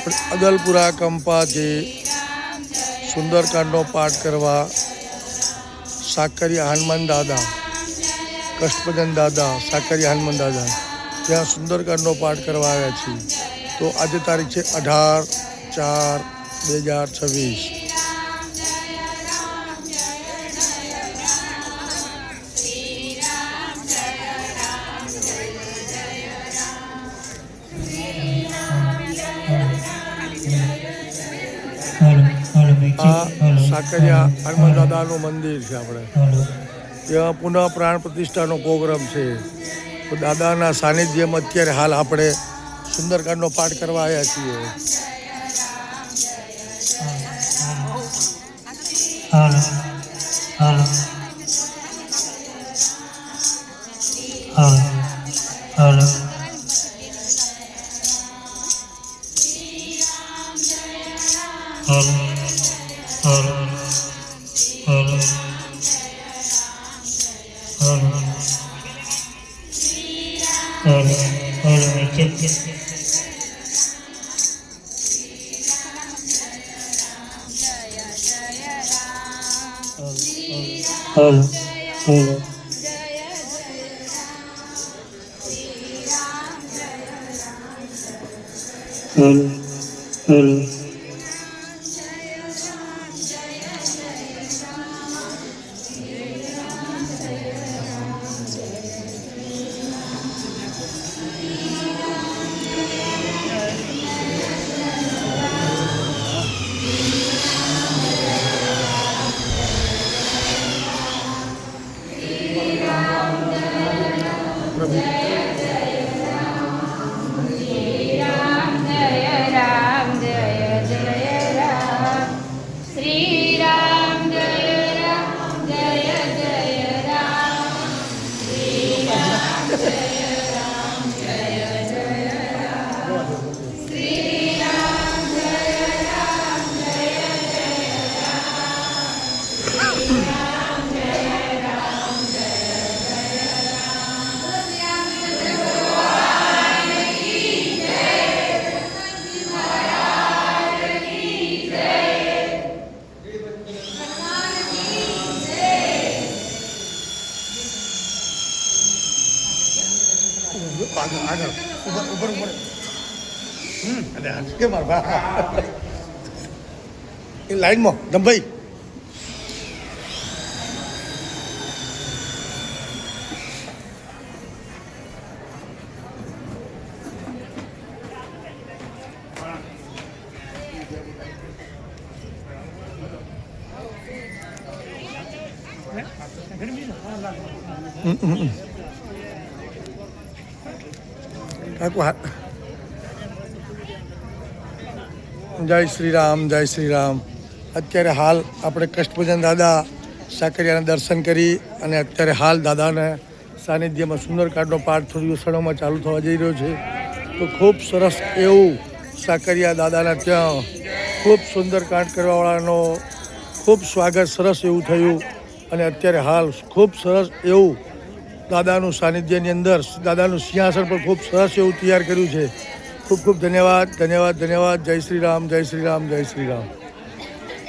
આપણે અદલપુરા કંપાથી સુંદરકાંડનો પાઠ કરવા સાકરિયા હનુમાન દાદા, કષ્ટભંજન દાદા, સાકરિયા હનુમાન દાદા ત્યાં સુંદરકાંડનો પાઠ કરવા આવ્યા છીએ. તો આજે તારીખ છે 18/4/2026. આ સાકરિયા હનુમાન દાદાનું મંદિર છે. આપણે ત્યાં પુનઃ પ્રાણ પ્રતિષ્ઠાનો પ્રોગ્રામ છે. તો દાદાના સાનિધ્યમાં અત્યારે હાલ આપણે સુંદરકાંડનો પાઠ કરવા આવ્યા છીએ. આગળ ઉપર કે મારા એ લાઈનમાં દંભાઈ જય શ્રી રામ, જય શ્રી રામ. અત્યારે હાલ આપણે કષ્ટભંજન દાદા સાકરિયાના દર્શન કરી અને અત્યારે હાલ દાદાને સાનિધ્યમાં સુંદરકાંડનો પાઠ થોડી ક્ષણોમાં ચાલુ થવા જઈ રહ્યો છે. તો ખૂબ સરસ એવું સાકરિયા દાદાના ત્યાં ખૂબ સુંદરકાંડ કરવાવાળાનો ખૂબ સ્વાગત સરસ એવું થયું. અને અત્યારે હાલ ખૂબ સરસ એવું દાદાનું સાનિધ્યની અંદર દાદાનું સિંહાસન પણ ખૂબ સરસ એવું તૈયાર કર્યું છે. ખૂબ ખૂબ ધન્યવાદ, ધન્યવાદ, ધન્યવાદ. જય શ્રી રામ, જય શ્રી રામ, જય શ્રી રામ.